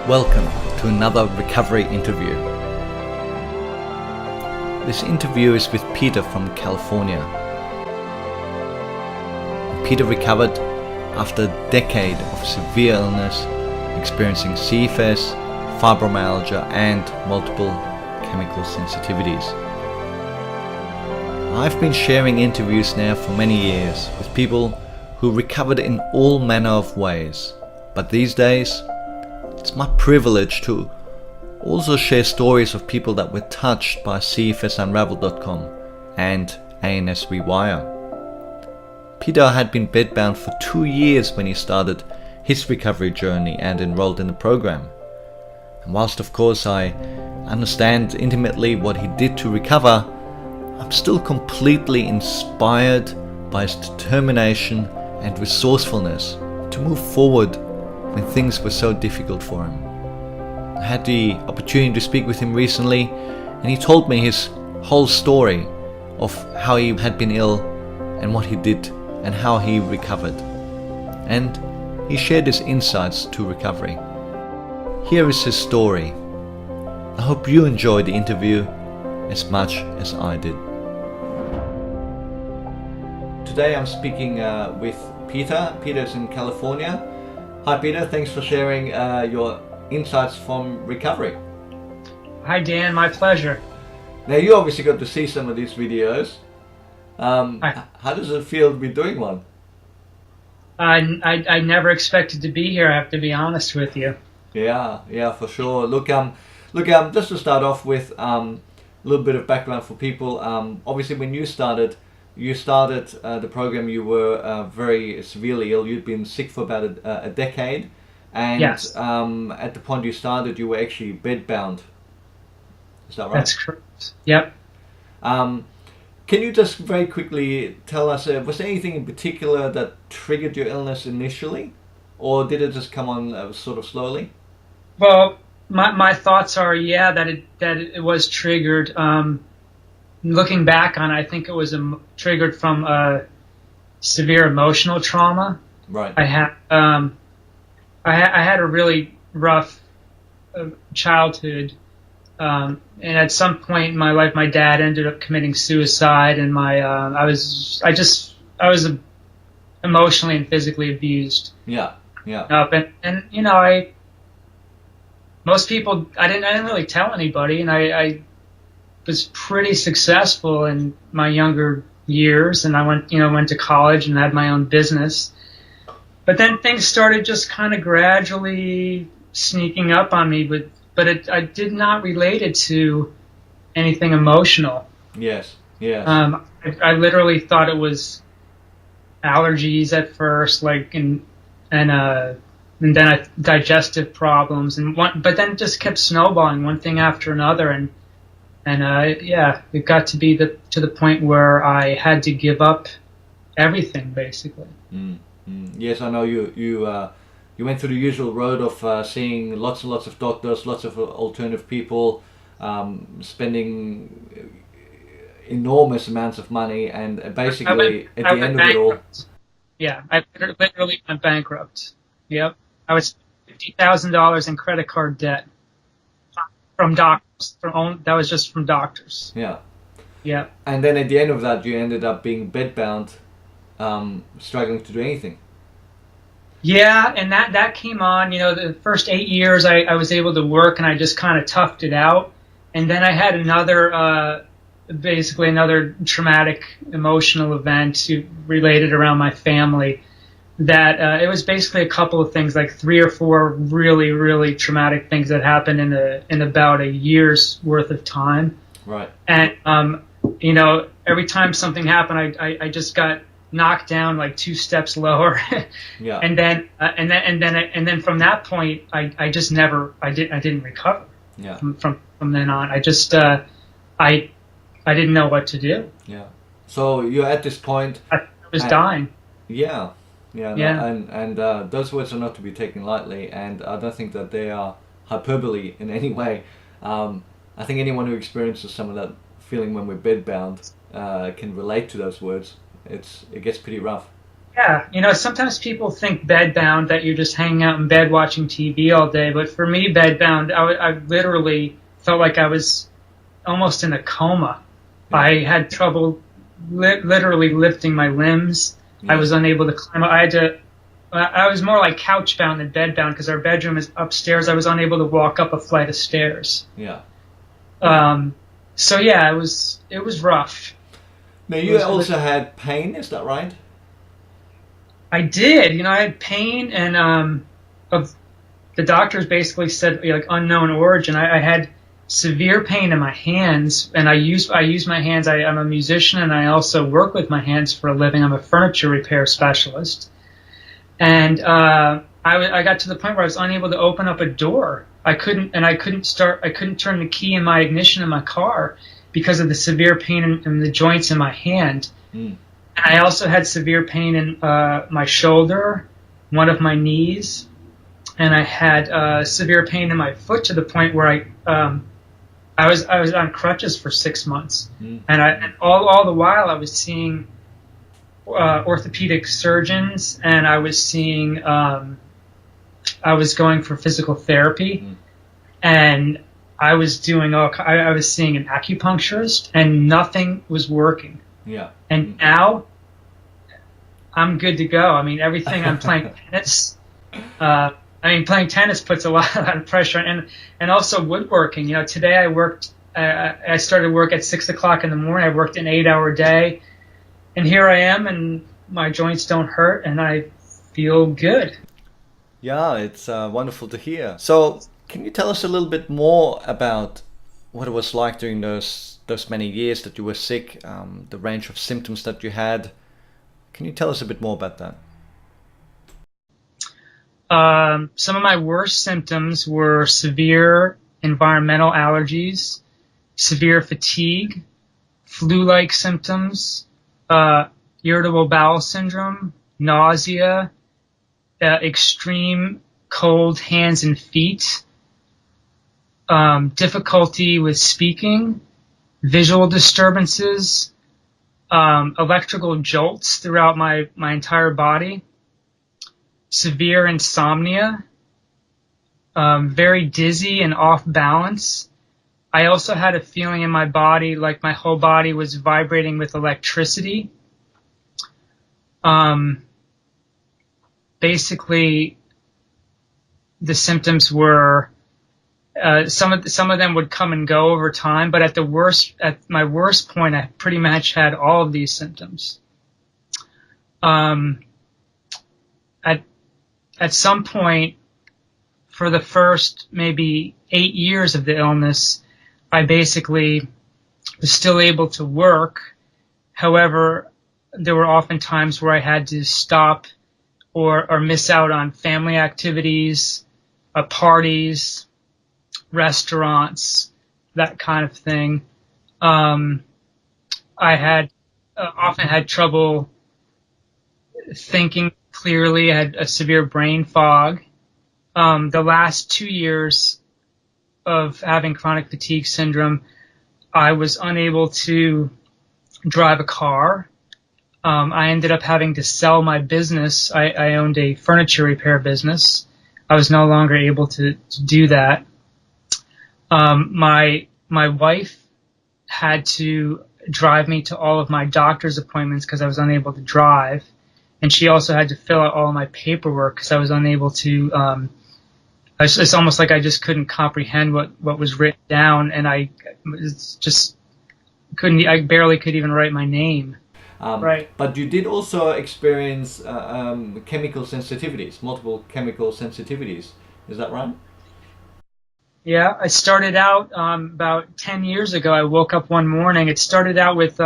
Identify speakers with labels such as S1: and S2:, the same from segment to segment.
S1: Welcome to another recovery interview. This interview is with Peter from California. Peter recovered after a decade of severe illness, experiencing CFS, fibromyalgia and multiple chemical sensitivities. I've been sharing interviews now for many years with people who recovered in all manner of ways, but these days it's my privilege to also share stories of people that were touched by CFSunraveled.com and ANS Rewire. Peter had been bedbound for 2 years when he started his recovery journey and enrolled in the program. And whilst of course I understand intimately what he did to recover, I'm still completely inspired by his determination and resourcefulness to move forward when things were so difficult for him. I had the opportunity to speak with him recently, and he told me his whole story of how he had been ill and what he did and how he recovered. And he shared his insights to recovery. Here is his story. I hope you enjoyed the interview as much as I did. Today I'm speaking with Peter. Peter's in California. Hi Peter, thanks for sharing your insights from recovery.
S2: Hi Dan, my pleasure.
S1: Now you obviously got to see some of these videos. How does it feel to be doing one?
S2: I never expected to be here, I have to be honest with you.
S1: Yeah, for sure. Look, just to start off with a little bit of background for people. Obviously when you started the program, you were very severely ill. You'd been sick for about a decade, and
S2: yes.
S1: At the point you started, you were actually bedbound. Is that right?
S2: That's correct. Yep.
S1: Can you just very quickly tell us, was there anything in particular that triggered your illness initially, or did it just come on sort of slowly?
S2: Well, my thoughts are, that it was triggered. Looking back on it, I think it was triggered from a severe emotional trauma.
S1: Right.
S2: I had a really rough childhood, and at some point in my life, my dad ended up committing suicide, and I was emotionally and physically abused.
S1: Yeah.
S2: And most people, I didn't really tell anybody, and I was pretty successful in my younger years, and I went to college and had my own business. But then things started just kind of gradually sneaking up on me, but I did not relate it to anything emotional.
S1: Yes.
S2: I literally thought it was allergies at first, and then digestive problems, but then it just kept snowballing, one thing after another, and it got to be to the point where I had to give up everything, basically.
S1: Yes, I know you went through the usual road of seeing lots and lots of doctors, lots of alternative people, spending enormous amounts of money, and basically at the end of it all.
S2: Yeah, I literally went bankrupt. Yep, I was $50,000 in credit card debt from doctors. That was just from doctors. Yeah.
S1: And then at the end of that, you ended up being bedbound, struggling to do anything.
S2: Yeah, and that came on. The first 8 years, I was able to work, and I just kind of toughed it out. And then I had basically another traumatic emotional event related around my family. That it was basically a couple of things, like 3 or 4 really, really traumatic things that happened in about a year's worth of time.
S1: Right.
S2: And every time something happened, I just got knocked down like 2 steps lower.
S1: Yeah.
S2: And then from that point, I didn't recover.
S1: Yeah.
S2: From then on, I just I didn't know what to do.
S1: Yeah. So you're at this point.
S2: I was dying.
S1: Yeah.
S2: Yeah.
S1: And those words are not to be taken lightly, and I don't think that they are hyperbole in any way. I think anyone who experiences some of that feeling when we're bedbound can relate to those words. It gets pretty rough.
S2: Yeah, sometimes people think bedbound that you're just hanging out in bed watching TV all day, but for me, bedbound, I literally felt like I was almost in a coma.
S1: Yeah.
S2: I had trouble literally lifting my limbs. I
S1: Yeah.
S2: was unable to climb. I was more like couch bound than bed bound because our bedroom is upstairs. I was unable to walk up a flight of stairs.
S1: Yeah. Yeah.
S2: Um, so yeah, it was rough.
S1: Now
S2: It
S1: you
S2: was, it was
S1: also had pain, is that right?
S2: I did. I had pain and of the doctors basically said like unknown origin. I had severe pain in my hands, and I use my hands. I'm a musician, and I also work with my hands for a living. I'm a furniture repair specialist, and I got to the point where I was unable to open up a door. I couldn't turn the key in my ignition in my car because of the severe pain in the joints in my hand.
S1: Mm.
S2: And I also had severe pain in my shoulder, one of my knees, and I had severe pain in my foot to the point where I was on crutches for 6 months,
S1: Mm.
S2: and all the while I was seeing orthopedic surgeons, and I was going for physical therapy,
S1: Mm.
S2: and I was seeing an acupuncturist, and nothing was working.
S1: Yeah.
S2: And now I'm good to go. I mean, everything I'm playing tennis. Playing tennis puts a lot of pressure, and also woodworking. Today I worked. I started work at 6 o'clock in the morning. I worked an 8-hour day, and here I am, and my joints don't hurt, and I feel good.
S1: Yeah, it's wonderful to hear. So, can you tell us a little bit more about what it was like during those many years that you were sick, the range of symptoms that you had? Can you tell us a bit more about that?
S2: Some of my worst symptoms were severe environmental allergies, severe fatigue, flu-like symptoms, irritable bowel syndrome, nausea, extreme cold hands and feet, difficulty with speaking, visual disturbances, electrical jolts throughout my entire body, severe insomnia, very dizzy and off balance. I also had a feeling in my body like my whole body was vibrating with electricity. Basically, the symptoms were some of them would come and go over time, but at my worst point, I pretty much had all of these symptoms. At some point, for the first maybe 8 years of the illness, I basically was still able to work. However, there were often times where I had to stop or miss out on family activities, parties, restaurants, that kind of thing. I had often had trouble thinking clearly. I had a severe brain fog. The last 2 years of having chronic fatigue syndrome, I was unable to drive a car. I ended up having to sell my business. I owned a furniture repair business. I was no longer able to do that. My wife had to drive me to all of my doctor's appointments because I was unable to drive, and she also had to fill out all of my paperwork because I was unable to. It's almost like I just couldn't comprehend what was written down, and I just couldn't. I barely could even write my name. Right.
S1: But you did also experience chemical sensitivities, multiple chemical sensitivities. Is that right?
S2: Yeah, I started out about 10 years ago. I woke up one morning. It started out with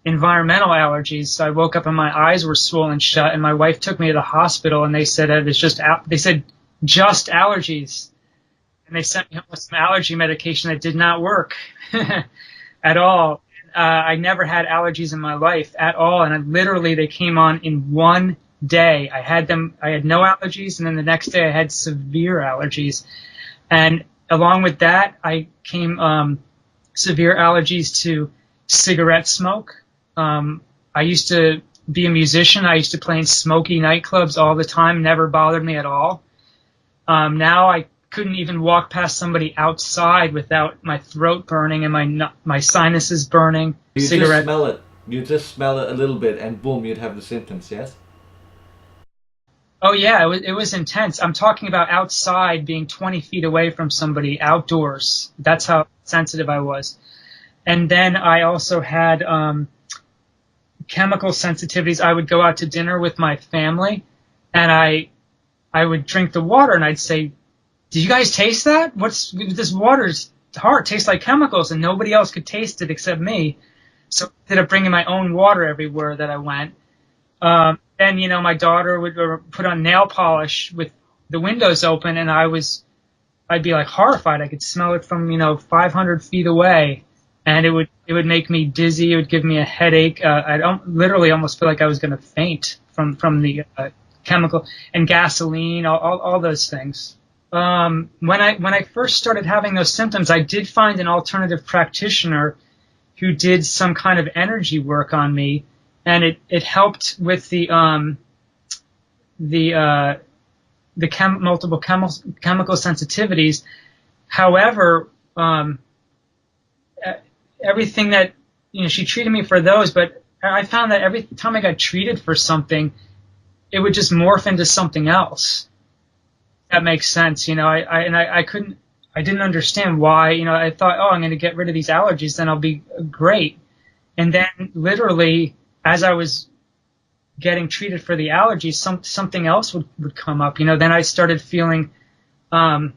S2: environmental allergies. So I woke up and my eyes were swollen shut, and my wife took me to the hospital, and they said it was just just allergies, and they sent me home with some allergy medication that did not work at all. I never had allergies in my life at all, and they came on in one day. I had no allergies, and then the next day I had severe allergies. And along with that, I came severe allergies to cigarette smoke. I used to be a musician. I used to play in smoky nightclubs all the time, never bothered me at all. Now I couldn't even walk past somebody outside without my throat burning and my sinuses burning.
S1: You just smell it. You just smell it a little bit, and boom, you'd have the symptoms. Yes.
S2: Oh yeah, it was intense. I'm talking about outside, being 20 feet away from somebody, outdoors. That's how sensitive I was. And then I also had chemical sensitivities. I would go out to dinner with my family, and I would drink the water, and I'd say, "Do you guys taste that? What's this water's hard? It tastes like chemicals," and nobody else could taste it except me. So I ended up bringing my own water everywhere that I went. Then, you know, my daughter would put on nail polish with the windows open, and I'd be like horrified. I could smell it from, 500 feet away, and it would make me dizzy. It would give me a headache. I'd literally almost feel like I was going to faint from the chemical and gasoline, all those things. When I first started having those symptoms, I did find an alternative practitioner who did some kind of energy work on me. And it helped with the multiple chemical sensitivities. However, everything that, she treated me for those, but I found that every time I got treated for something, it would just morph into something else. That makes sense, I didn't understand why. I thought, oh, I'm going to get rid of these allergies, then I'll be great. And then literally, as I was getting treated for the allergies, something else would come up. Then I started feeling, the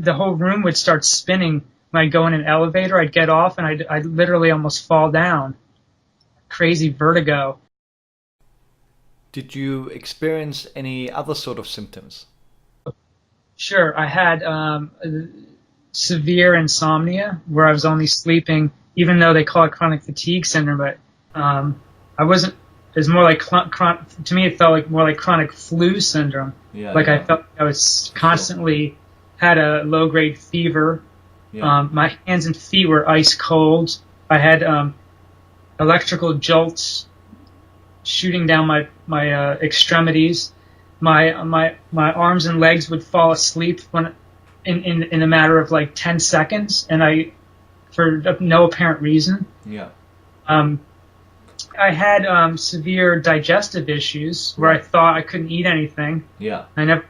S2: whole room would start spinning. When I'd go in an elevator, I'd get off, and I'd literally almost fall down. Crazy vertigo.
S1: Did you experience any other sort of symptoms?
S2: Sure. I had severe insomnia where I was only sleeping, even though they call it chronic fatigue syndrome, but I wasn't. It was more like to me. It felt like more like chronic flu syndrome.
S1: Yeah.
S2: Like I felt I was constantly had a low grade fever. Yeah. My hands and feet were ice cold. I had electrical jolts shooting down my extremities. My arms and legs would fall asleep in a matter of like 10 seconds, and for no apparent reason.
S1: Yeah.
S2: I had severe digestive issues where I thought I couldn't eat anything.
S1: Yeah.
S2: I never.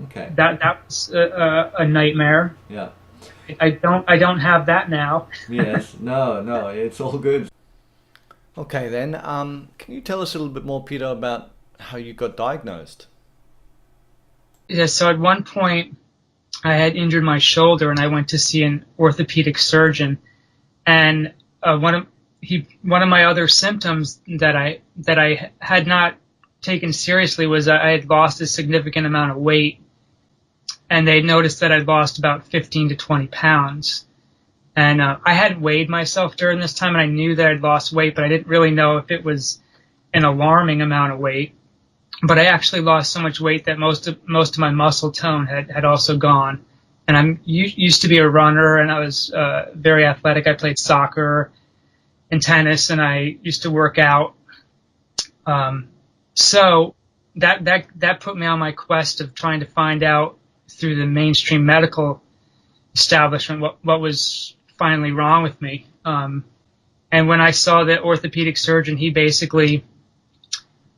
S1: Okay.
S2: That was a nightmare.
S1: Yeah.
S2: I don't have that now.
S1: Yes. No. It's all good. Okay then. Can you tell us a little bit more, Peter, about how you got diagnosed?
S2: Yeah. So at one point, I had injured my shoulder, and I went to see an orthopedic surgeon. And one of my other symptoms that I had not taken seriously was I had lost a significant amount of weight, and they noticed that I'd lost about 15 to 20 pounds. And I hadn't weighed myself during this time, and I knew that I'd lost weight, but I didn't really know if it was an alarming amount of weight. But I actually lost so much weight that most of my muscle tone had also gone. And I used to be a runner, and I was very athletic. I played soccer and tennis, and I used to work out. So that put me on my quest of trying to find out through the mainstream medical establishment what was finally wrong with me. And when I saw the orthopedic surgeon, he basically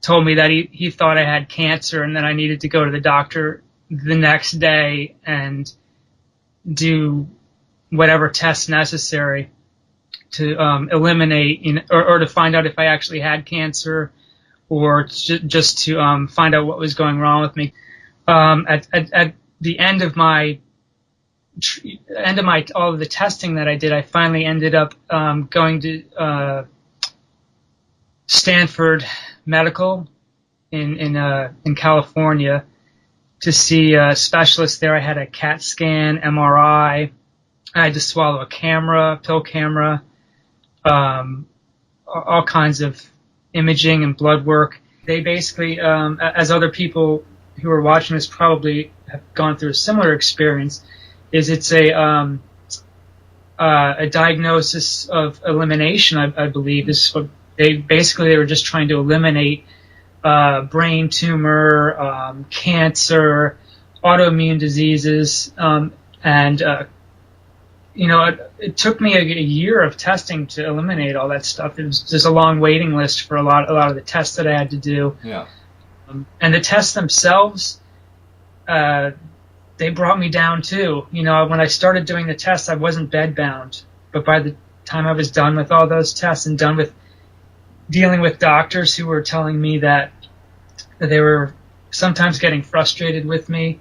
S2: told me that he thought I had cancer, and that I needed to go to the doctor the next day and do whatever tests necessary to eliminate or to find out if I actually had cancer, or just to find out what was going wrong with me. At the end of all of the testing that I did, I finally ended up going to Stanford Medical in California to see a specialist there. I had a CAT scan, MRI. I had to swallow a pill camera, all kinds of imaging and blood work. They basically, as other people who are watching this probably have gone through a similar experience, it's a diagnosis of elimination, I believe. This they were just trying to eliminate brain tumor, cancer, autoimmune diseases, and it took me a year of testing to eliminate all that stuff. There's a long waiting list for a lot of the tests that I had to do.
S1: Yeah.
S2: And the tests themselves, they brought me down too. When I started doing the tests, I wasn't bedbound, but by the time I was done with all those tests and done with dealing with doctors who were telling me that they were sometimes getting frustrated with me,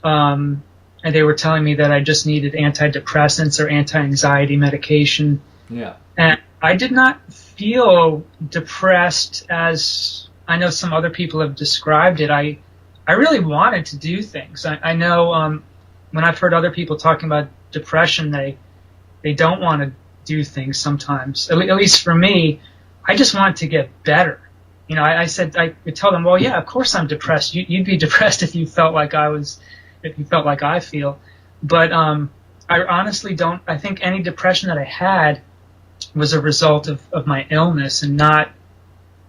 S2: and they were telling me that I just needed antidepressants or anti-anxiety medication.
S1: Yeah.
S2: And I did not feel depressed as I know some other people have described it. I really wanted to do things. I know when I've heard other people talking about depression, they don't want to do things sometimes. At least for me, I just wanted to get better. I said, I would tell them, well, yeah, of course I'm depressed. You'd be depressed if you felt like I feel. But I honestly don't. I think any depression that I had was a result of my illness, and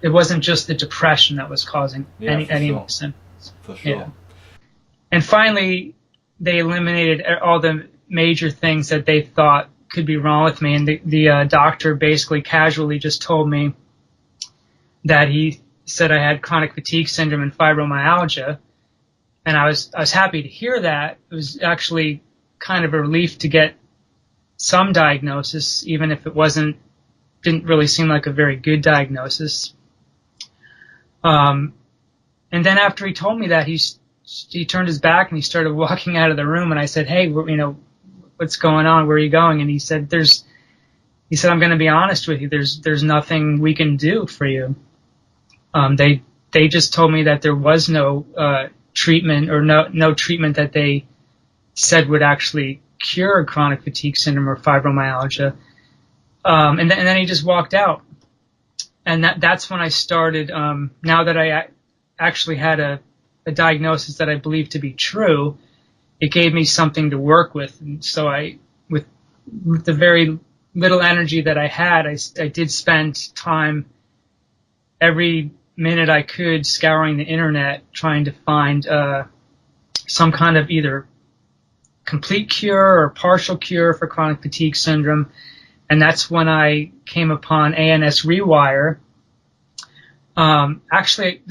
S2: it wasn't just the depression that was causing any symptoms.
S1: For sure.
S2: Yeah. And finally, they eliminated all the major things that they thought could be wrong with me, and the doctor basically casually just told me that he said I had chronic fatigue syndrome and fibromyalgia. And I was happy to hear that. It was actually kind of a relief to get some diagnosis, even if it didn't really seem like a very good diagnosis. And then after he told me that, he turned his back and he started walking out of the room. And I said, "Hey, what's going on? Where are you going?" And he said, "I'm going to be honest with you. There's nothing we can do for you." They just told me that there was no treatment or no treatment that they said would actually cure chronic fatigue syndrome or fibromyalgia. And then he just walked out. And that's when I started, now that I actually had a diagnosis that I believed to be true, it gave me something to work with. And so with the very little energy that I had, I did spend time every minute I could scouring the internet trying to find some kind of either complete cure or partial cure for chronic fatigue syndrome. And that's when I came upon ANS Rewire. Actually,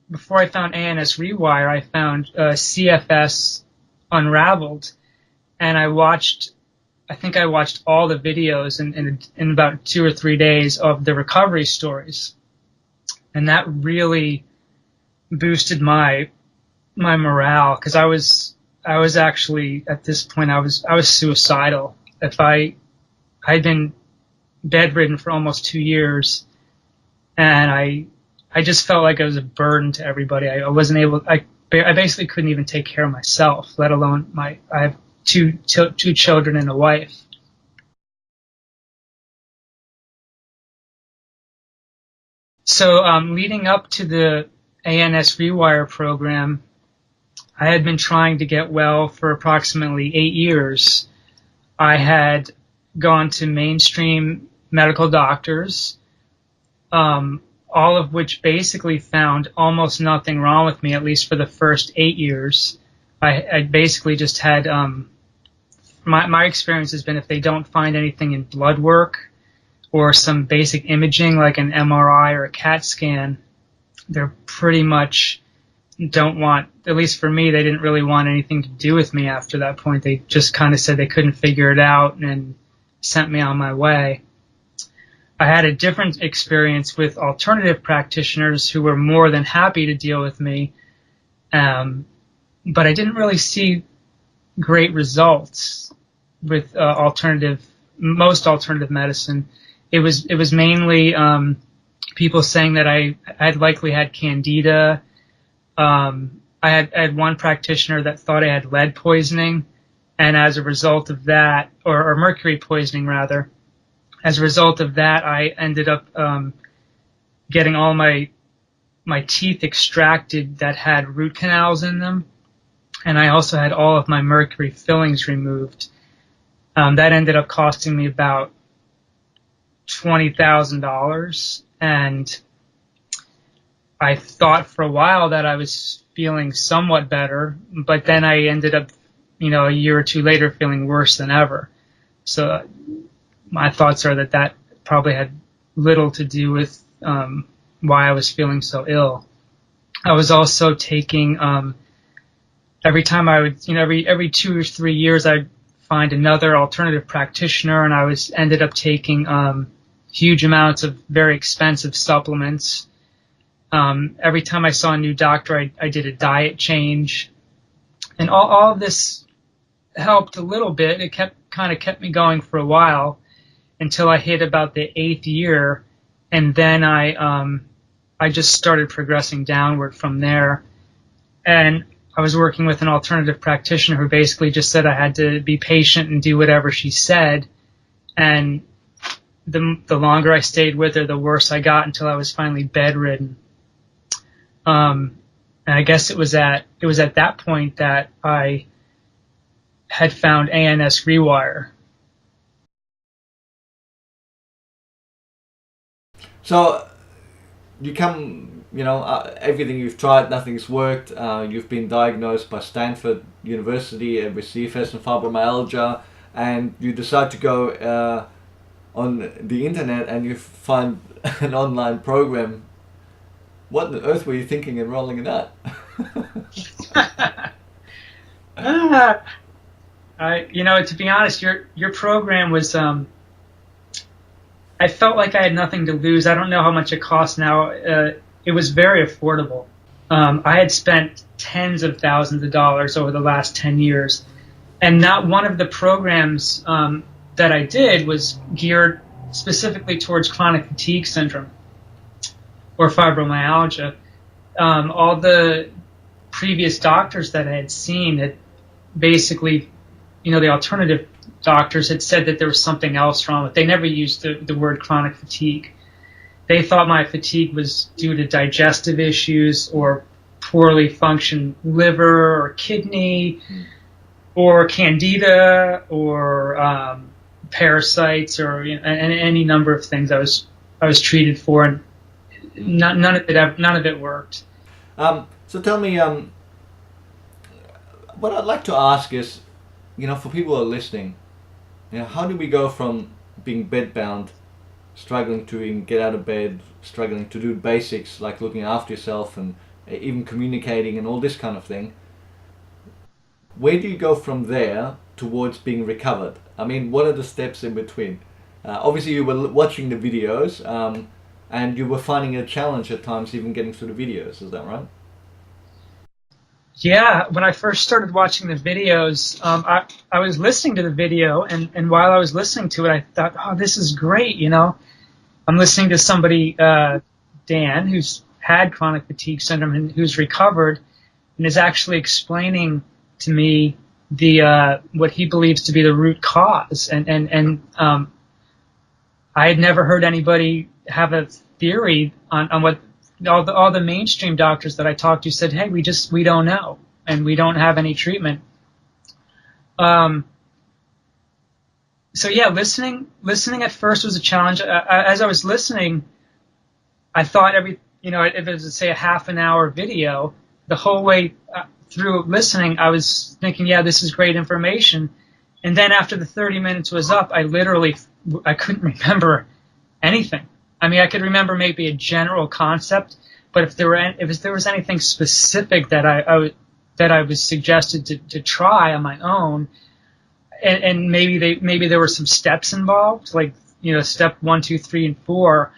S2: before I found ANS Rewire, I found CFS Unraveled, and I think I watched all the videos in about 2 or 3 days of the recovery stories. And that really boosted my morale, because I was actually, at this point, I was suicidal. I'd been bedridden for almost 2 years, and I just felt like I was a burden to everybody. I wasn't able. I basically couldn't even take care of myself, let alone I have two children and a wife. So leading up to the ANS Rewire program, I had been trying to get well for approximately 8 years. I had gone to mainstream medical doctors, all of which basically found almost nothing wrong with me, at least for the first 8 years. I basically just had, my experience has been if they don't find anything in blood work or some basic imaging like an MRI or a CAT scan, they're pretty much don't want, at least for me, they didn't really want anything to do with me after that point. They just kind of said they couldn't figure it out and sent me on my way. I had a different experience with alternative practitioners who were more than happy to deal with me, but I didn't really see great results with most alternative medicine. It was mainly people saying that I had likely had candida. I had one practitioner that thought I had lead poisoning, and as a result of that, or mercury poisoning rather, as a result of that, I ended up getting all my teeth extracted that had root canals in them, and I also had all of my mercury fillings removed. That ended up costing me about $20,000, and I thought for a while that I was feeling somewhat better, but then I ended up, a year or two later, feeling worse than ever. So my thoughts are that that probably had little to do with why I was feeling so ill. I was also taking every time I would, every 2 or 3 years, I'd find another alternative practitioner, and I ended up taking huge amounts of very expensive supplements. Every time I saw a new doctor, I did a diet change, and all of this helped a little bit. It kept me going for a while until I hit about the 8th year, and then I just started progressing downward from there. And I was working with an alternative practitioner who basically just said I had to be patient and do whatever she said. And the longer I stayed with her, the worse I got, until I was finally bedridden. And I guess it was at that point that I had found ANS Rewire.
S1: So you come, everything you've tried, nothing's worked. You've been diagnosed by Stanford University with CFS and fibromyalgia, and you decide to go on the internet and you find an online program. What on earth were you thinking enrolling in that?
S2: To be honest, your program was. I felt like I had nothing to lose. I don't know how much it costs now. It was very affordable. I had spent tens of thousands of dollars over the last 10 years, and not one of the programs that I did was geared specifically towards chronic fatigue syndrome or fibromyalgia. All the previous doctors that I had seen had basically, the alternative doctors had said that there was something else wrong with it. They never used the word chronic fatigue. They thought my fatigue was due to digestive issues or poorly functioned liver or kidney or candida or parasites or any number of things I was treated for, and none of it worked.
S1: So tell me, what I'd like to ask is, for people who are listening, how do we go from being bedbound, struggling to even get out of bed, struggling to do basics like looking after yourself and even communicating and all this kind of thing? Where do you go from there towards being recovered? I mean, what are the steps in between? Obviously, you were watching the videos, and you were finding a challenge at times even getting through the videos. Is that right?
S2: Yeah, when I first started watching the videos, I was listening to the video, and while I was listening to it, I thought, oh, this is great, I'm listening to somebody, Dan, who's had chronic fatigue syndrome and who's recovered, and is actually explaining to me what he believes to be the root cause. And I had never heard anybody have a theory on what all the mainstream doctors that I talked to said. Hey, we don't know, and we don't have any treatment. So yeah, listening at first was a challenge. As I was listening, I thought if it was, say, a half an hour video, the whole way through listening, I was thinking, yeah, this is great information. And then after the 30 minutes was up, I couldn't remember anything. I mean, I could remember maybe a general concept, but if there was anything specific that I was suggested to try on my own, and maybe there were some steps involved, like step 1, 2, 3, and 4.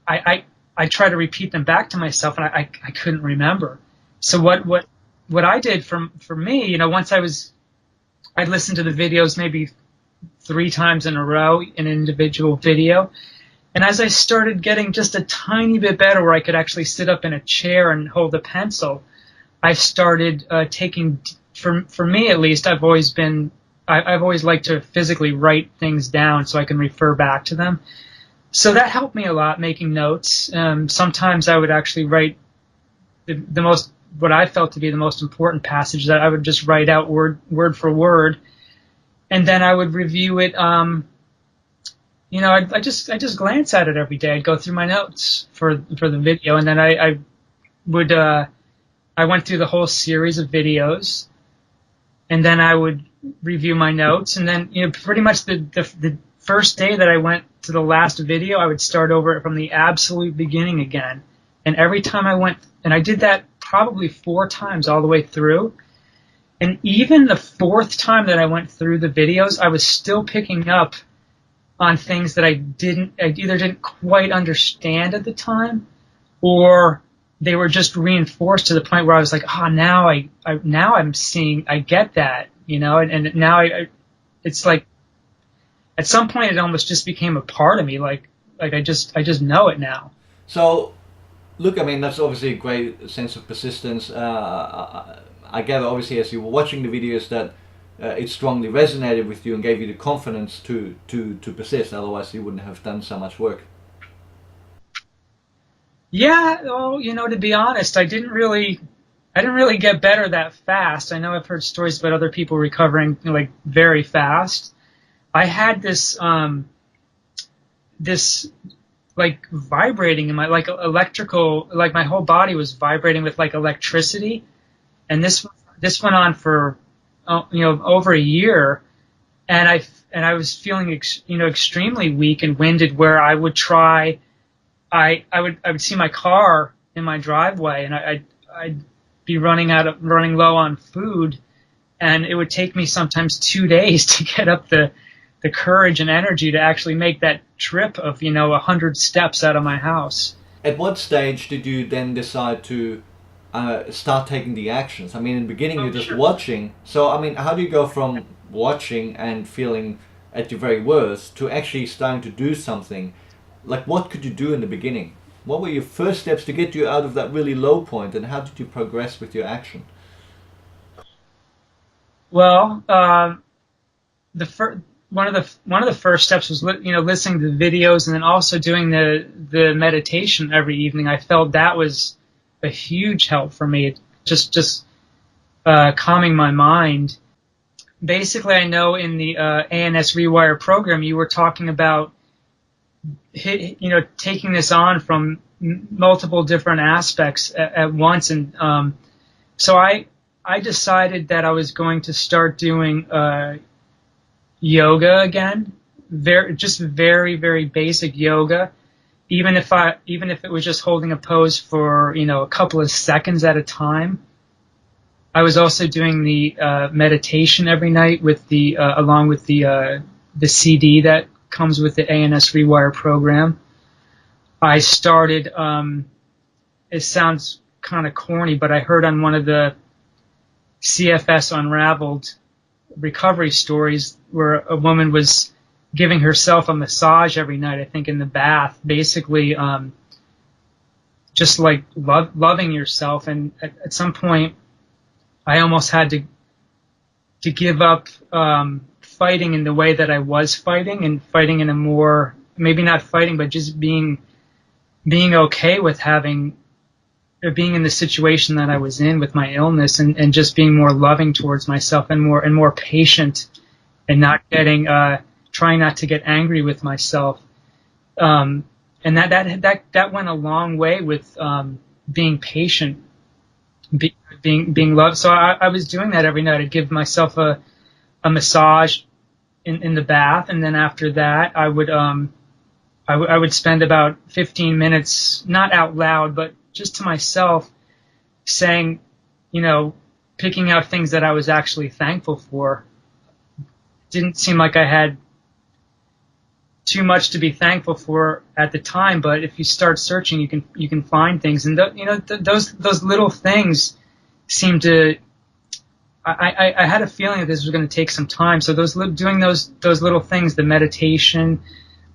S2: I try to repeat them back to myself, and I couldn't remember. So what I did for me, once I'd listened to the videos maybe 3 times in a row, an individual video. And as I started getting just a tiny bit better, where I could actually sit up in a chair and hold a pencil, I started taking, for me at least, I've always liked to physically write things down so I can refer back to them. So that helped me a lot, making notes. Sometimes I would actually write what I felt to be the most important passage, that I would just write out word for word. and then I would review it. I just glance at it every day. I'd go through my notes for the video, and then I would I went through the whole series of videos, and then I would review my notes, and then pretty much the first day that I went to the last video, I would start over from the absolute beginning again. And every time I went, and I did that probably 4 times all the way through. And even the 4th time that I went through the videos, I was still picking up on things that I either didn't quite understand at the time, or they were just reinforced to the point where I was like, now I'm seeing, I get that, and now it's like, at some point it almost just became a part of me, like I just know it now.
S1: So, look, I mean, that's obviously a great sense of persistence. I gather, obviously, as you were watching the videos, that it strongly resonated with you and gave you the confidence to persist. Otherwise, you wouldn't have done so much work.
S2: Yeah, well, to be honest, I didn't really get better that fast. I know I've heard stories about other people recovering like very fast. I had this like vibrating in my, like, electrical, like my whole body was vibrating with like electricity, and this went on for over a year, and I was feeling extremely weak and winded, where I would try. I would see my car in my driveway, and I'd be running low on food, and it would take me sometimes 2 days to get up the courage and energy to actually make that trip of 100 steps out of my house.
S1: At what stage did you then decide to start taking the actions? I mean, in the beginning you're just
S2: Sure.
S1: watching. So, I mean, how do you go from watching and feeling at your very worst to actually starting to do something? Like, what could you do in the beginning? What were your first steps to get you out of that really low point, and how did you progress with your action?
S2: Well, the first one of the first steps was listening to the videos, and then also doing the meditation every evening. I felt that was a huge help for me. Just calming my mind. Basically, I know in the ANS Rewire program, you were talking about taking this on from multiple different aspects at once, and so I decided that I was going to start doing yoga again, very very basic yoga, even if it was just holding a pose for a couple of seconds at a time. I was also doing the meditation every night with the along with the CD that comes with the ANS Rewire program. I started. It sounds kind of corny, but I heard on one of the CFS Unraveled recovery stories where a woman was giving herself a massage every night, I think in the bath, basically just like loving yourself. And at some point, I almost had to give up fighting in the way that I was fighting, and fighting in a more, maybe not fighting, but just being okay with being in the situation that I was in with my illness, and just being more loving towards myself, and more patient, and not trying not to get angry with myself. And that went a long way with being patient, being loved. So I was doing that every night. I'd give myself a massage in the bath, and then after that I would spend about 15 minutes, not out loud, but just to myself, saying, picking out things that I was actually thankful for. Didn't seem like I had too much to be thankful for at the time, but if you start searching, you can find things, and those little things seem to. I had a feeling that this was going to take some time, so doing those little things, the meditation,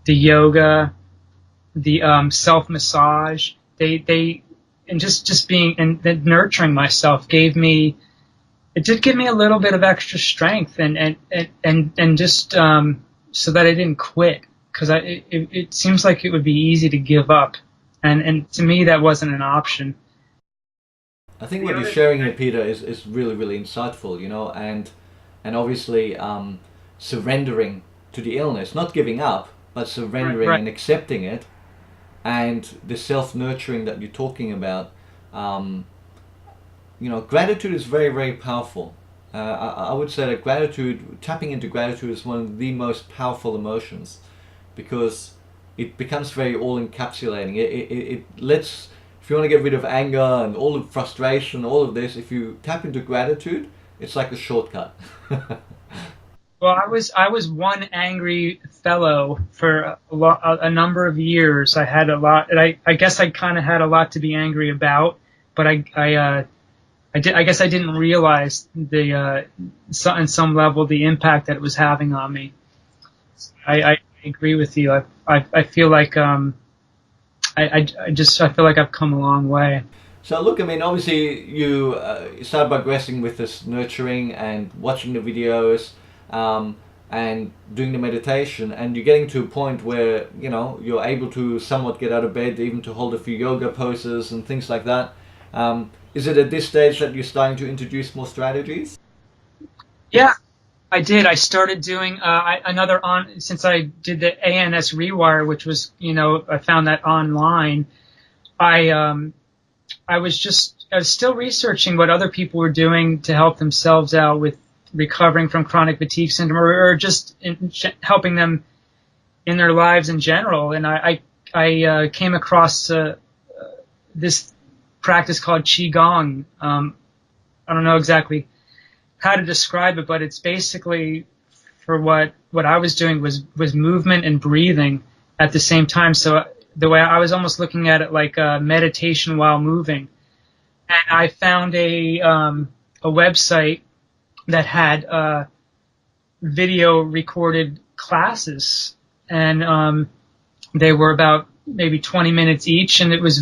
S2: the yoga, the self massage, and just being and then nurturing myself it did give me a little bit of extra strength, and just so that I didn't quit, because it seems like it would be easy to give up, and to me that wasn't an option.
S1: I think what you're sharing here, Peter, is really, really insightful, and obviously surrendering to the illness, not giving up, but surrendering
S2: Right.
S1: and accepting it, and the self-nurturing that you're talking about. Um, Gratitude is very, very powerful. I would say that tapping into gratitude is one of the most powerful emotions, because it becomes very all encapsulating. It lets, if you want to get rid of anger and all the frustration, all of this, if you tap into gratitude, it's like a shortcut.
S2: Well, I was one angry fellow for a number of years. I had a lot, and I guess I kind of had a lot to be angry about, but I guess I didn't realize on some level the impact that it was having on me. I agree with you. I feel like I feel like I've come a long way.
S1: So look, I mean, obviously you start progressing with this nurturing and watching the videos, um, and doing the meditation, and you're getting to a point where you're able to somewhat get out of bed, even to hold a few yoga poses and things like that. Is it at this stage that you're starting to introduce more strategies?
S2: Yeah, I did. I started doing another on since I did the ANS rewire, which was I found that online. I I was still researching what other people were doing to help themselves out with recovering from chronic fatigue syndrome, or just helping them in their lives in general. And I came across this practice called Qigong. I don't know exactly how to describe it, but it's basically, for what I was doing was movement and breathing at the same time. So the way I was almost looking at it like meditation while moving. And I found a website that had video recorded classes, and they were about maybe 20 minutes each, and it was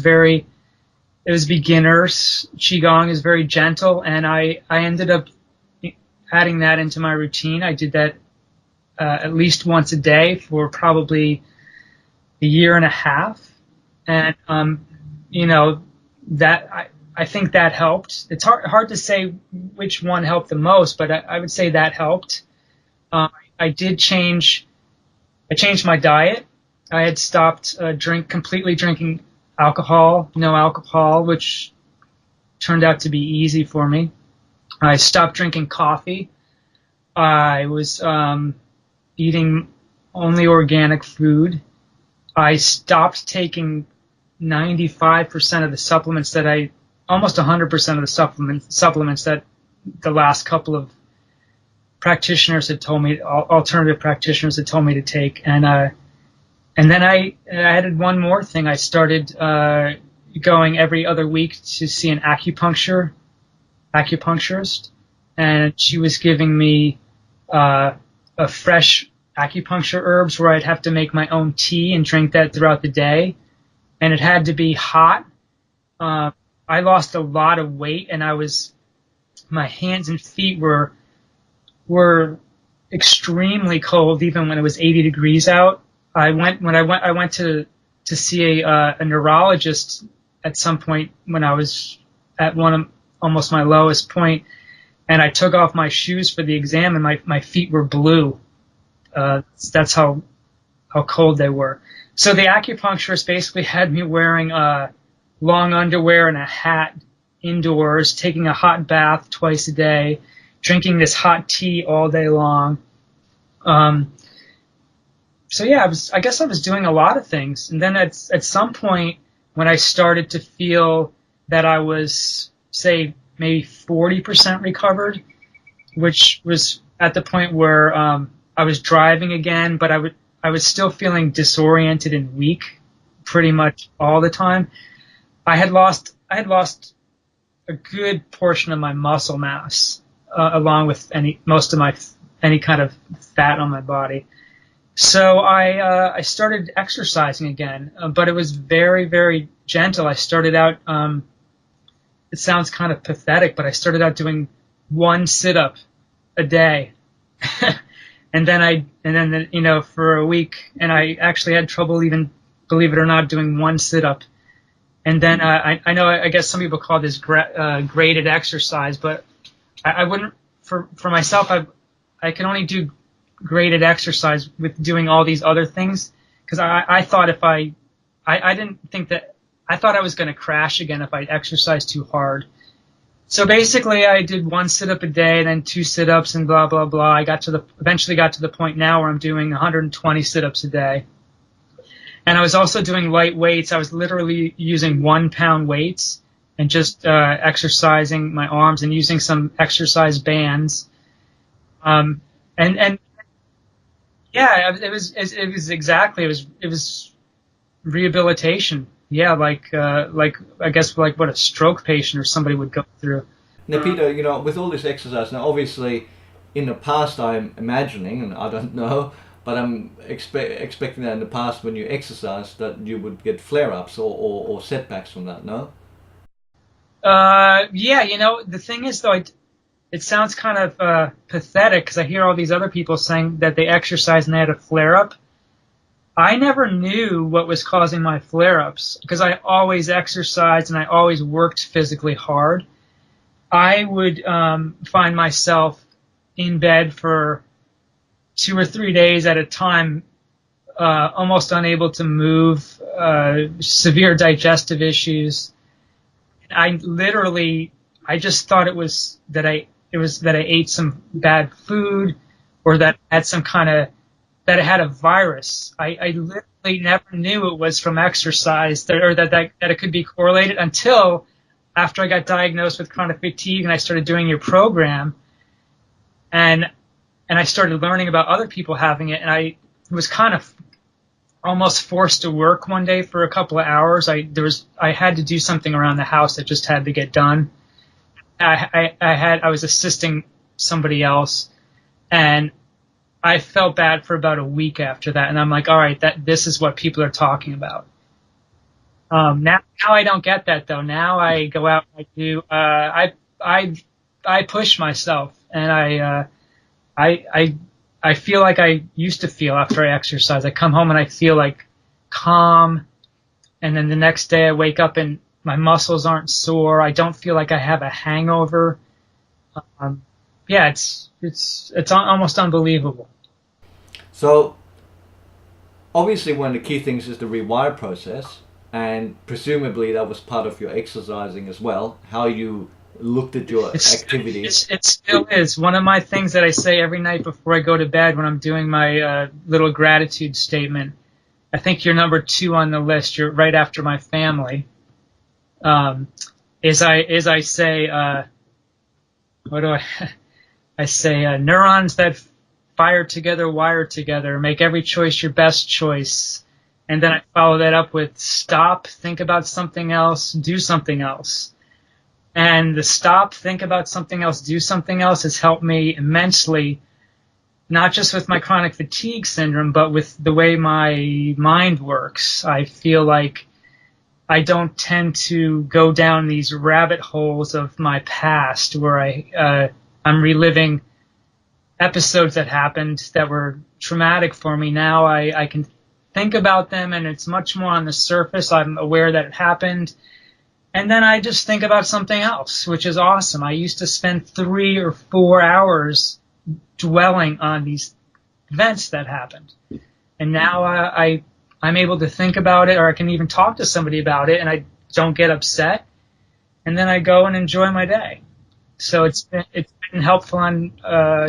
S2: beginners. Qigong is very gentle, and I ended up adding that into my routine. I did that at least once a day for probably a year and a half, and that I think that helped. It's hard to say which one helped the most, but I would say that helped. I did change. I changed my diet. I had stopped completely drinking alcohol, no alcohol, which turned out to be easy for me. I stopped drinking coffee. I was eating only organic food. I stopped taking 95% of the supplements almost 100% of the supplements that the last couple of practitioners had told me, alternative practitioners had told me to take. And then I added one more thing. I started going every other week to see an acupuncturist, and she was giving me a fresh acupuncture herbs where I'd have to make my own tea and drink that throughout the day, and it had to be hot. I lost a lot of weight, and my hands and feet were extremely cold even when it was 80 degrees out. I went to see a neurologist at some point when I was at almost my lowest point, and I took off my shoes for the exam, and my feet were blue. That's how cold they were. So the acupuncturist basically had me wearing long underwear and a hat indoors, taking a hot bath twice a day, drinking this hot tea all day long. So yeah, I guess I was doing a lot of things. And then at some point when I started to feel that I was, say, maybe 40% recovered, which was at the point where I was driving again, but I was still feeling disoriented and weak pretty much all the time. I had lost a good portion of my muscle mass, along with most of any kind of fat on my body. So I started exercising again, but it was very, very gentle. I started out, it sounds kind of pathetic, but I started out doing one sit-up a day. And then for a week, and I actually had trouble even, believe it or not, doing one sit-up. And then I know, I guess some people call this graded exercise, but I wouldn't, for myself, I can only do great at exercise with doing all these other things, because I thought if I didn't think that, I thought I was going to crash again if I exercised too hard. So basically I did 1 sit-up a day, then 2 sit-ups and blah, blah, blah. I eventually got to the point now where I'm doing 120 sit-ups a day. And I was also doing light weights. I was literally using 1-pound weights and just exercising my arms and using some exercise bands. And yeah, it was rehabilitation. Yeah, like I guess like what a stroke patient or somebody would go through.
S1: Now, Peter, with all this exercise, now obviously, in the past, I'm imagining, and I don't know, but I'm expecting that in the past, when you exercise, that you would get flare-ups or setbacks from that. No.
S2: Yeah, the thing is though, it sounds kind of pathetic because I hear all these other people saying that they exercise and they had a flare-up. I never knew what was causing my flare-ups because I always exercised and I always worked physically hard. I would find myself in bed for 2 or 3 days at a time, almost unable to move, severe digestive issues. I just thought it was that I ate some bad food, or that I had that I had a virus. I literally never knew it was from exercise, or that it could be correlated until after I got diagnosed with chronic fatigue and I started doing your program, and I started learning about other people having it, and I was kind of almost forced to work one day for a couple of hours. I had to do something around the house that just had to get done. I was assisting somebody else, and I felt bad for about a week after that, and I'm like, all right, this is what people are talking about. Now I don't get that though. Now I go out and I do. I push myself, and I feel like I used to feel after I exercise. I come home and I feel like calm, and then the next day I wake up and my muscles aren't sore. I don't feel like I have a hangover. Yeah, it's almost unbelievable.
S1: So, obviously, one of the key things is the rewire process, and presumably that was part of your exercising as well. How you looked at your activities.
S2: It still is. One of my things that I say every night before I go to bed when I'm doing my little gratitude statement. I think you're number 2 on the list. You're right after my family. Is I say, what do I say, neurons that fire together, wire together, make every choice your best choice. And then I follow that up with stop, think about something else, do something else. And the stop, think about something else, do something else has helped me immensely, not just with my chronic fatigue syndrome, but with the way my mind works. I feel like I don't tend to go down these rabbit holes of my past where I'm reliving episodes that happened that were traumatic for me. Now I can think about them, and it's much more on the surface. I'm aware that it happened, and then I just think about something else, which is awesome. I used to spend 3 or 4 hours dwelling on these events that happened, and now I'm able to think about it, or I can even talk to somebody about it, and I don't get upset, and then I go and enjoy my day. So it's been helpful on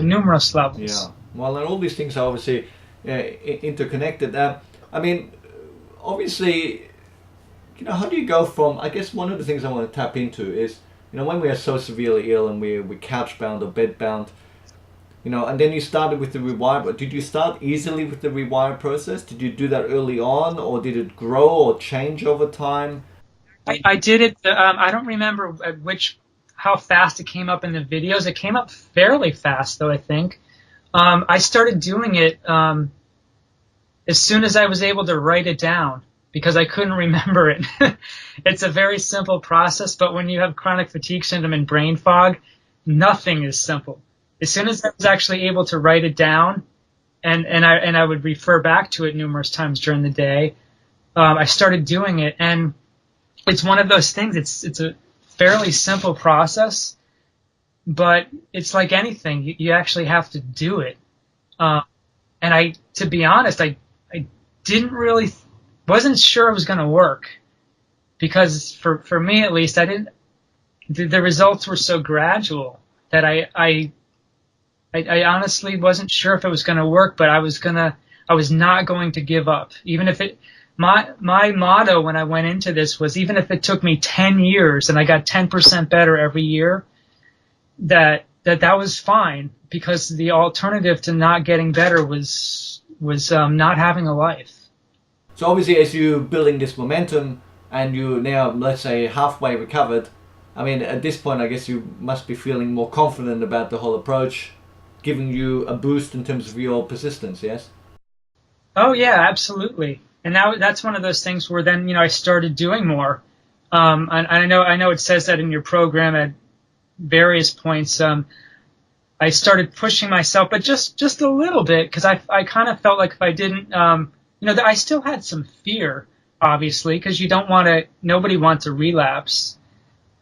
S2: numerous levels.
S1: Yeah, well, and all these things are obviously interconnected. I mean, obviously, how do you go from, I guess one of the things I want to tap into is, when we are so severely ill and we're couch bound or bed bound, and then you started with the rewire. Did you start easily with the rewire process? Did you do that early on, or did it grow or change over time?
S2: I did it. I don't remember how fast it came up in the videos. It came up fairly fast, though, I think. I started doing it as soon as I was able to write it down, because I couldn't remember it. It's a very simple process, but when you have chronic fatigue syndrome and brain fog, nothing is simple. As soon as I was actually able to write it down, and I would refer back to it numerous times during the day, I started doing it, and it's one of those things. It's a fairly simple process, but it's like anything. You actually have to do it. And to be honest, I didn't really, wasn't sure it was going to work, because for me at least, I didn't, the results were so gradual that I honestly wasn't sure if it was going to work, but I was not going to give up. Even if my motto when I went into this was, even if it took me 10 years and I got 10% better every year, that was fine, because the alternative to not getting better was not having a life.
S1: So obviously, as you're building this momentum and you now, let's say, halfway recovered, I mean, at this point, I guess you must be feeling more confident about the whole approach, giving you a boost in terms of your persistence, yes?
S2: Oh yeah, absolutely. And that's one of those things where then, I started doing more. And I know it says that in your program at various points. I started pushing myself, but just a little bit, because I kind of felt like if I didn't, I still had some fear, obviously, because nobody wants a relapse.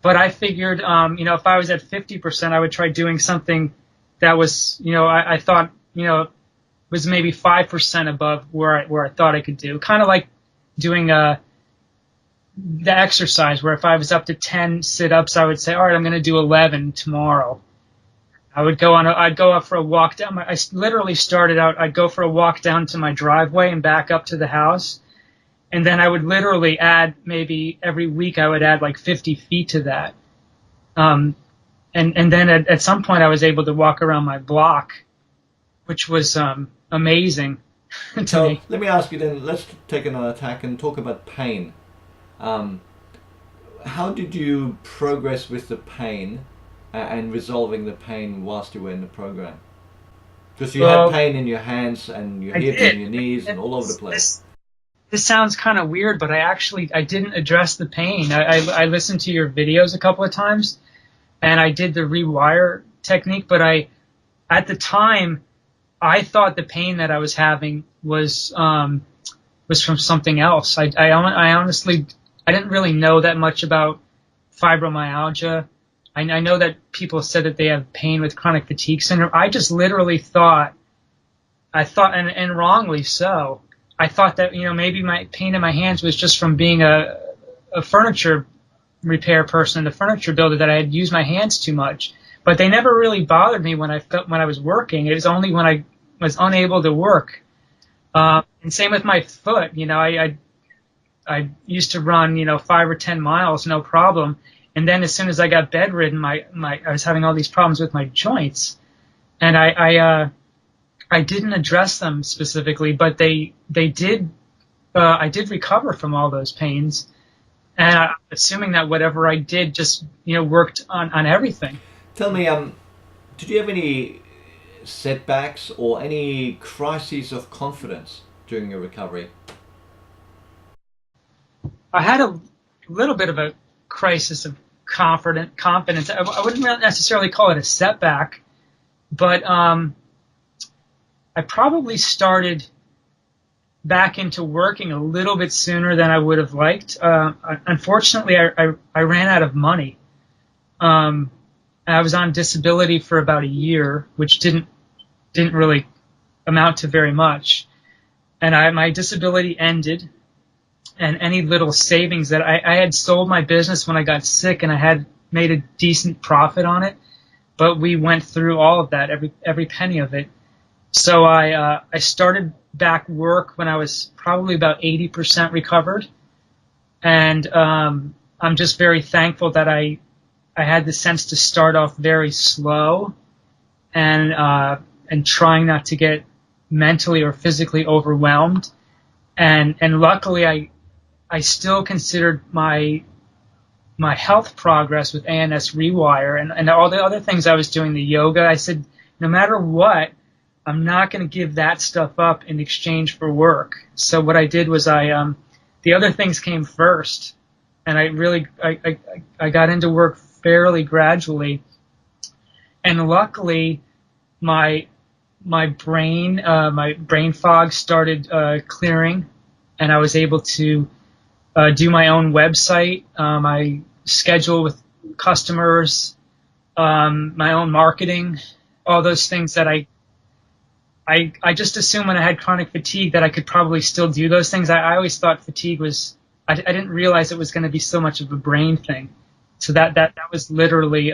S2: But I figured, if I was at 50%, I would try doing something that was, I thought, was maybe 5% above where I thought I could do. Kind of like doing the exercise, where if I was up to 10 sit-ups, I would say, all right, I'm going to do 11 tomorrow. I'd go up for a walk down. I literally started out, I'd go for a walk down to my driveway and back up to the house. And then I would literally add, maybe every week I would add like 50 feet to that. And then at some point I was able to walk around my block, which was amazing to me.
S1: Let me ask you then, let's take another tack and talk about pain. How did you progress with the pain and resolving the pain whilst you were in the program? Because you had pain in your hands and your hips and your knees and all over the place.
S2: This sounds kind of weird, but I didn't address the pain. I listened to your videos a couple of times, and I did the rewire technique, but at the time, I thought the pain that I was having was from something else. I honestly, I didn't really know that much about fibromyalgia. I know that people said that they have pain with chronic fatigue syndrome. I just literally thought, and wrongly so, I thought that, maybe my pain in my hands was just from being a furniture repair person, a furniture builder, that I had used my hands too much. But they never really bothered me when I was working. It was only when I was unable to work. And same with my foot. I used to run, 5 or 10 miles, no problem. And then as soon as I got bedridden, I was having all these problems with my joints. And I didn't address them specifically, but they did. I did recover from all those pains, and I'm assuming that whatever I did just worked on everything.
S1: Tell me, did you have any setbacks or any crises of confidence during your recovery?
S2: I had a little bit of a crisis of confidence. I wouldn't necessarily call it a setback, but I probably started back into working a little bit sooner than I would have liked. Unfortunately, I ran out of money. I was on disability for about a year, which didn't really amount to very much. And my disability ended, and any little savings that I had sold my business when I got sick, and I had made a decent profit on it, but we went through all of that, every penny of it. So I started back work when I was probably about 80% recovered, and I'm just very thankful that I had the sense to start off very slow, and trying not to get mentally or physically overwhelmed, and luckily I still considered my health progress with ANS Rewire and all the other things I was doing, the yoga. I said, no matter what, I'm not going to give that stuff up in exchange for work. So what I did was the other things came first, and I got into work fairly gradually, and luckily my brain fog started clearing, and I was able to do my own website, my schedule with customers, my own marketing, all those things that I I just assumed when I had chronic fatigue that I could probably still do those things. I always thought fatigue was, I didn't realize it was going to be so much of a brain thing. So that was literally,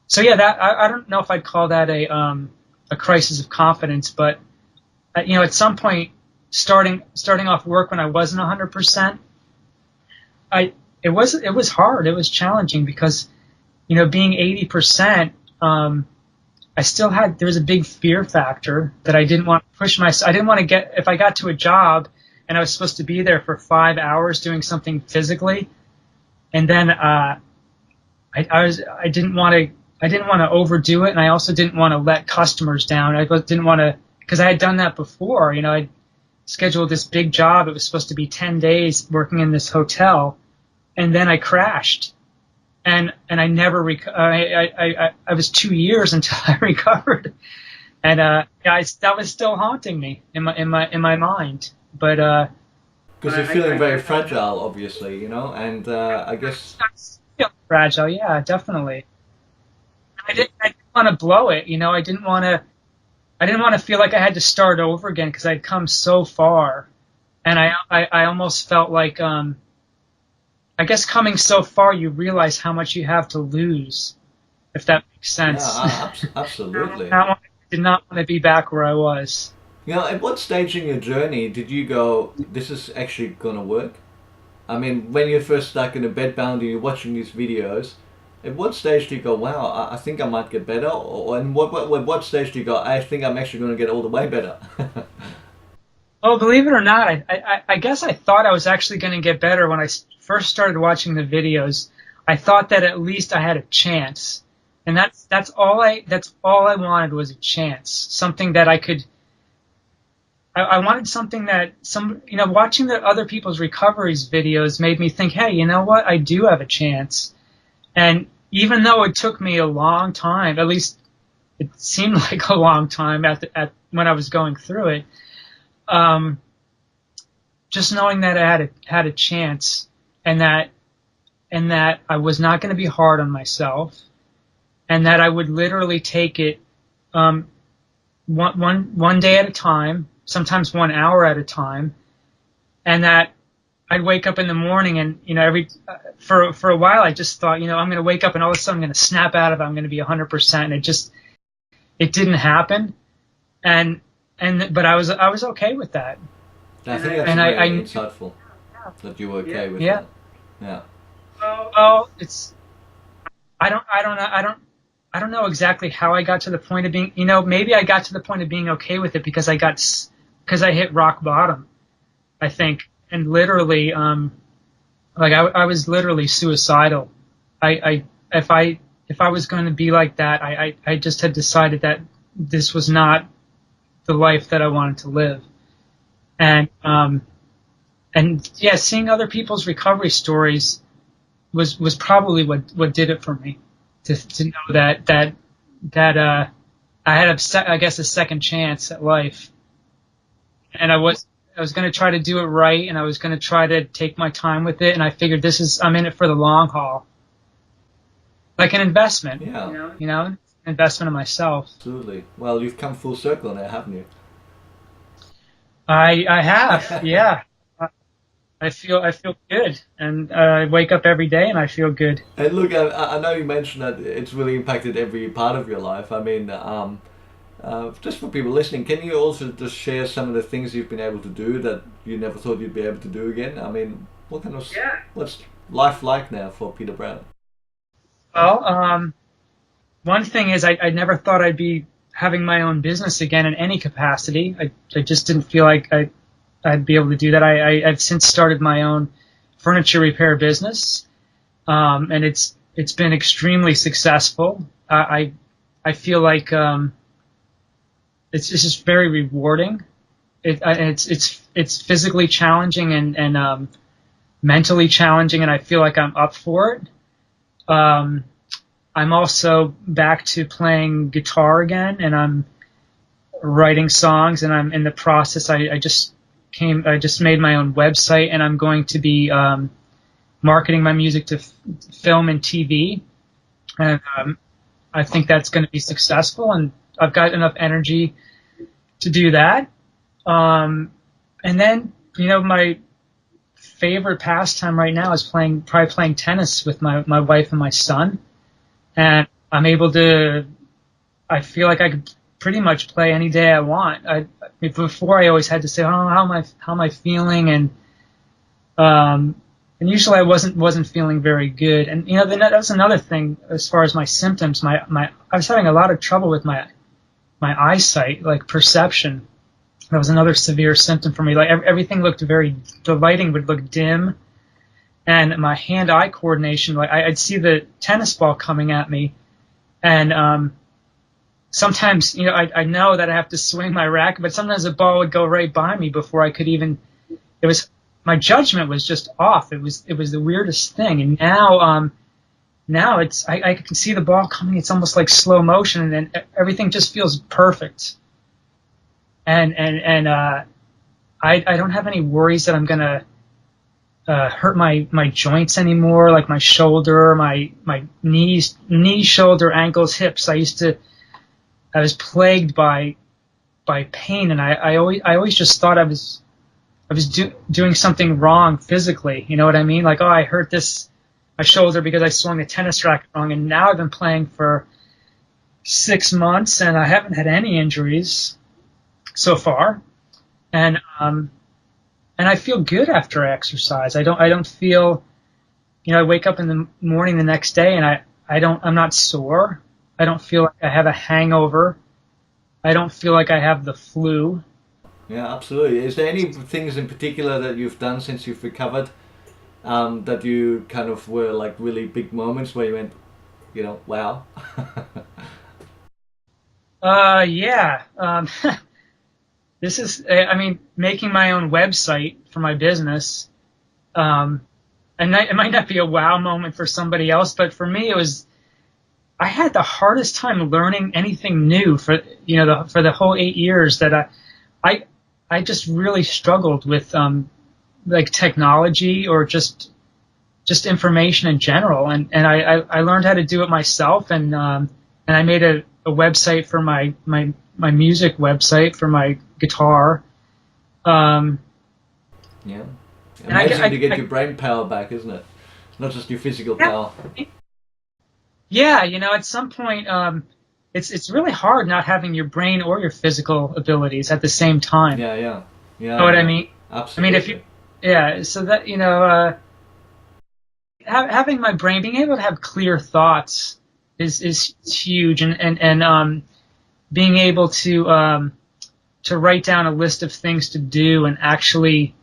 S2: so yeah, that, I don't know if I'd call that a crisis of confidence, but you know, at some point, starting off work when I wasn't 100%, it was hard. It was challenging because, you know, being 80%, I still had, there was a big fear factor that I didn't want to push myself. I didn't want to get, if I got to a job and I was supposed to be there for 5 hours doing something physically, and then I didn't want to overdo it, and I also didn't want to let customers down. I didn't want to, because I had done that before. You know, I scheduled this big job. It was supposed to be 10 days working in this hotel, and then I crashed. And I never I was 2 years until I recovered, and that was still haunting me in my mind. But
S1: Because you're feeling very fragile, obviously, you know, and I guess.
S2: I feel fragile, yeah, definitely. I didn't want to blow it, you know. I didn't want to feel like I had to start over again because I'd come so far, and I almost felt like I guess coming so far, you realize how much you have to lose, if that makes sense.
S1: Yeah, absolutely.
S2: I did not want to be back where I was.
S1: You know, at what stage in your journey did you go, this is actually going to work? I mean, when you're first stuck in a bed bound and you're watching these videos, at what stage do you go, wow, I think I might get better? Or and what stage do you go, I think I'm actually going to get all the way better?
S2: Oh, believe it or not, I guess I thought I was actually going to get better when I first started watching the videos. I thought that at least I had a chance, and that's all I wanted was a chance, something that I could. I wanted something that you know, watching the other people's recoveries videos made me think, hey, you know what, I do have a chance, and even though it took me a long time, at least it seemed like a long time at when I was going through it. Just knowing that I had a chance, and that I was not going to be hard on myself, and that I would literally take it one day at a time, sometimes 1 hour at a time, and that I'd wake up in the morning and, you know, for a while I just thought, you know, I'm going to wake up and all of a sudden I'm going to snap out of it. I'm going to be 100%. And it didn't happen. But I was okay with that.
S1: I think that's very insightful that you were okay with that. Yeah.
S2: Well, I don't know exactly how I got to the point of being, you know, maybe I got to the point of being okay with it because I hit rock bottom, I think. And literally, like I was literally suicidal. If I was going to be like that, I just had decided that this was not the life that I wanted to live. And yeah, seeing other people's recovery stories was probably what did it for me, to know that I had I guess a second chance at life, and I was going to try to do it right, and I was going to try to take my time with it, and I figured I'm in it for the long haul, like an investment.
S1: Yeah.
S2: You know, investment in myself.
S1: Absolutely. Well, you've come full circle now, haven't you?
S2: I have, yeah. I feel good, and I wake up every day and I feel good.
S1: And look, I know you mentioned that it's really impacted every part of your life. I mean, just for people listening, can you also just share some of the things you've been able to do that you never thought you'd be able to do again? I mean, what's life like now for Peter Brown?
S2: Well, one thing is I never thought I'd be having my own business again in any capacity. I just didn't feel like I'd be able to do that. I've since started my own furniture repair business, and it's been extremely successful. I feel like it's just very rewarding. It's physically challenging and mentally challenging, and I feel like I'm up for it. I'm also back to playing guitar again, and I'm writing songs, and I'm in the process. I just made my own website, and I'm going to be marketing my music to film and TV, and I think that's going to be successful. And I've got enough energy to do that. And then, my favorite pastime right now is probably playing tennis with my wife and my son. And I'm able to, I feel like I could pretty much play any day I want. Before I always had to say, oh, how am I feeling? And usually I wasn't feeling very good. And, then that was another thing as far as my symptoms. I was having a lot of trouble with my eyesight, like perception. That was another severe symptom for me. Like everything looked the lighting would look dim, and my hand-eye coordination, like I'd see the tennis ball coming at me, and sometimes, I know that I have to swing my racket, but sometimes the ball would go right by me before I could even. My judgment was just off. It was the weirdest thing, and now I can see the ball coming. It's almost like slow motion, and everything just feels perfect. And I don't have any worries that I'm gonna hurt my joints anymore, like my shoulder, my knees, shoulder, ankles, hips. I was plagued by pain, and I always just thought I was doing something wrong physically. You know what I mean? Like, oh, I hurt my shoulder because I swung a tennis racket wrong, and now I've been playing for 6 months, and I haven't had any injuries so far, and I feel good after I exercise. I don't feel, I wake up in the morning the next day, and I'm not sore. I don't feel like I have a hangover. I don't feel like I have the flu.
S1: Yeah, absolutely. Is there any things in particular that you've done since you've recovered that you kind of were like really big moments where you went, wow?
S2: Yeah. This is, I mean, making my own website for my business. And it might not be a wow moment for somebody else, but for me, I had the hardest time learning anything new for the whole 8 years that I just really struggled with, like technology or just information in general. And I learned how to do it myself. And I made a website for my music website for my guitar.
S1: Yeah. Amazing to get your brain power back, isn't it? Not just your physical power.
S2: Yeah, at some point, it's really hard not having your brain or your physical abilities at the same time.
S1: Yeah.
S2: You know what I mean?
S1: Absolutely.
S2: So that, having my brain, being able to have clear thoughts is huge, and being able to write down a list of things to do and actually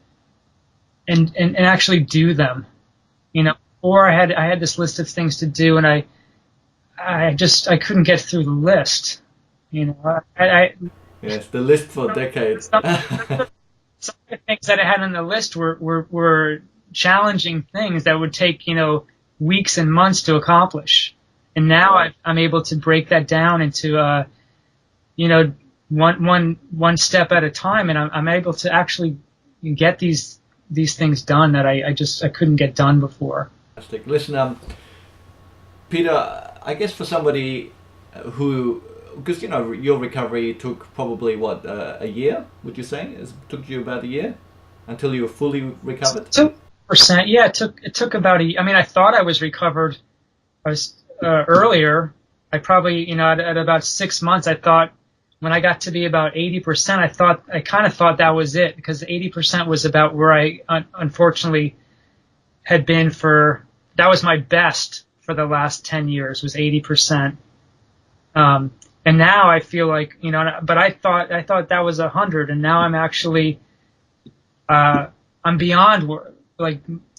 S2: actually do them, or I had this list of things to do, and I couldn't get through the list.
S1: Yes, the list for decades.
S2: Some of the things that I had on the list were challenging things that would take, weeks and months to accomplish. And now I'm able to break that down into, one step at a time, and I'm able to actually get these things done that I couldn't get done before.
S1: Fantastic. Listen, Peter, I guess for somebody who, because your recovery took probably a year, would you say? It took you about a year until you were fully recovered?
S2: 2%, yeah. It took about I mean, I thought I was recovered. I was earlier. I probably, at about 6 months, I thought when I got to be about 80%, I kind of thought that was it, because 80% was about where I unfortunately had been that was my best for the last 10 years, was 80%. And now I feel like, but I thought that was 100, and now I'm actually, I'm beyond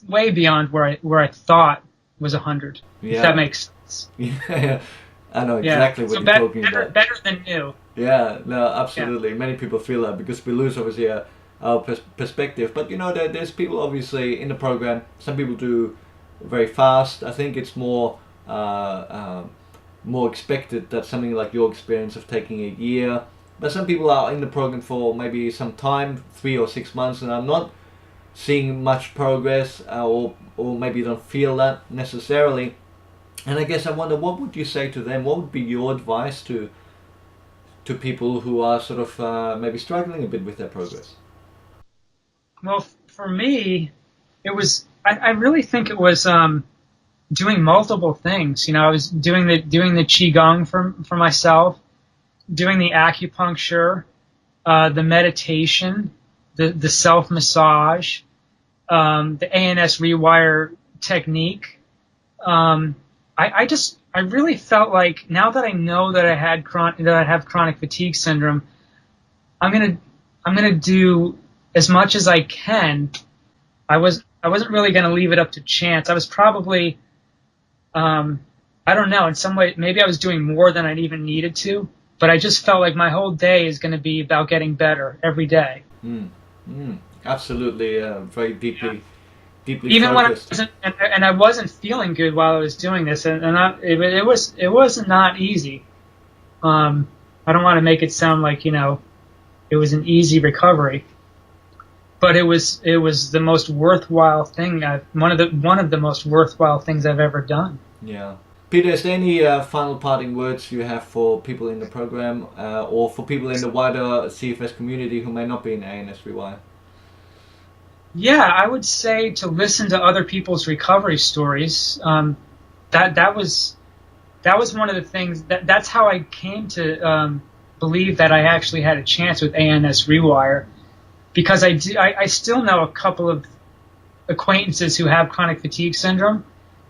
S2: way beyond where I thought was 100. Yeah. If that makes sense.
S1: Yeah, I know exactly what you're talking about.
S2: Better than new.
S1: Yeah, no, absolutely. Yeah. Many people feel that because we lose obviously our perspective. But there's people obviously in the program. Some people do very fast. I think it's more expected that something like your experience of taking a year. But some people are in the program for maybe some time, 3 or 6 months, and I'm not seeing much progress, or maybe don't feel that necessarily. And I guess I wonder, what would you say to them? What would be your advice to to people who are sort of maybe struggling a bit with their progress?
S2: Well, for me, it was. I really think it was doing multiple things. You know, I was doing the qigong for myself, doing the acupuncture, the meditation, the self massage, the ANS rewire technique. I really felt like now that I know that I have chronic fatigue syndrome, I'm gonna do as much as I can. I wasn't really gonna leave it up to chance. I was probably I don't know, in some way maybe I was doing more than I even needed to, but I just felt like my whole day is going to be about getting better every day.
S1: Absolutely, very deeply
S2: Even when I
S1: focused.
S2: wasn't, and I wasn't feeling good while I was doing this, it was not easy. I don't want to make it sound like, you know, it was an easy recovery, but it was the most worthwhile thing. One of the most worthwhile things I've ever done.
S1: Yeah. Peter, is there any final parting words you have for people in the program or for people in the wider CFS community who may not be in ANS Rewire?
S2: Yeah, I would say to listen to other people's recovery stories. That was one of the things that's how I came to believe that I actually had a chance with ANS Rewire, because I still know a couple of acquaintances who have chronic fatigue syndrome,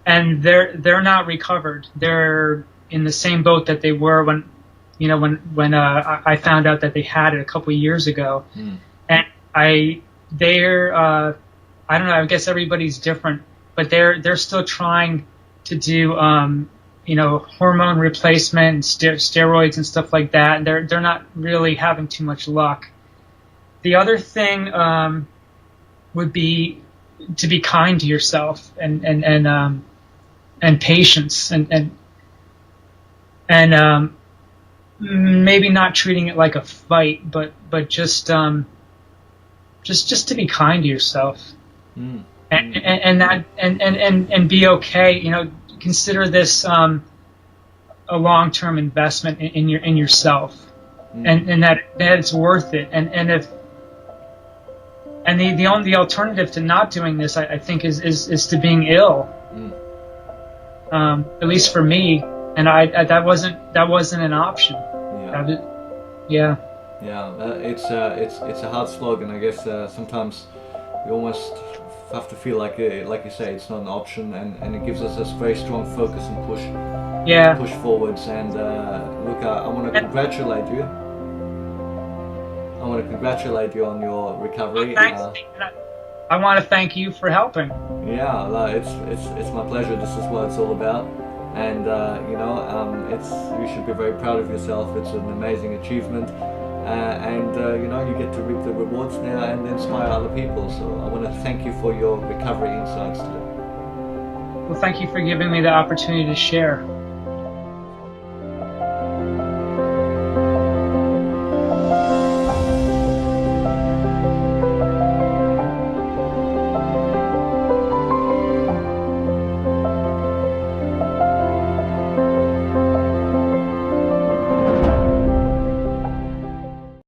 S2: and they're not recovered. They're in the same boat that they were when I found out that they had it a couple of years ago. And I don't know. I guess everybody's different, but they're still trying to do hormone replacement, and steroids and stuff like that. And they're not really having too much luck. The other thing would be to be kind to yourself and patience and maybe not treating it like a fight, but just to be kind to yourself and be okay. You know, consider this a long-term investment in yourself, and that it's worth it. And the only alternative to not doing this, I think, is to being ill. At least for me, and that wasn't an option.
S1: Yeah. It's a hard slog, and I guess sometimes we almost have to feel like you say, it's not an option, and it gives us a very strong focus and push forwards. And look, I want to congratulate you. I want to congratulate you on your recovery.
S2: Thanks. I want to thank you for helping.
S1: Yeah, it's my pleasure. This is what it's all about, and you should be very proud of yourself. It's an amazing achievement, and you get to reap the rewards now and inspire other people. So I want to thank you for your recovery insights today.
S2: Well, thank you for giving me the opportunity to share.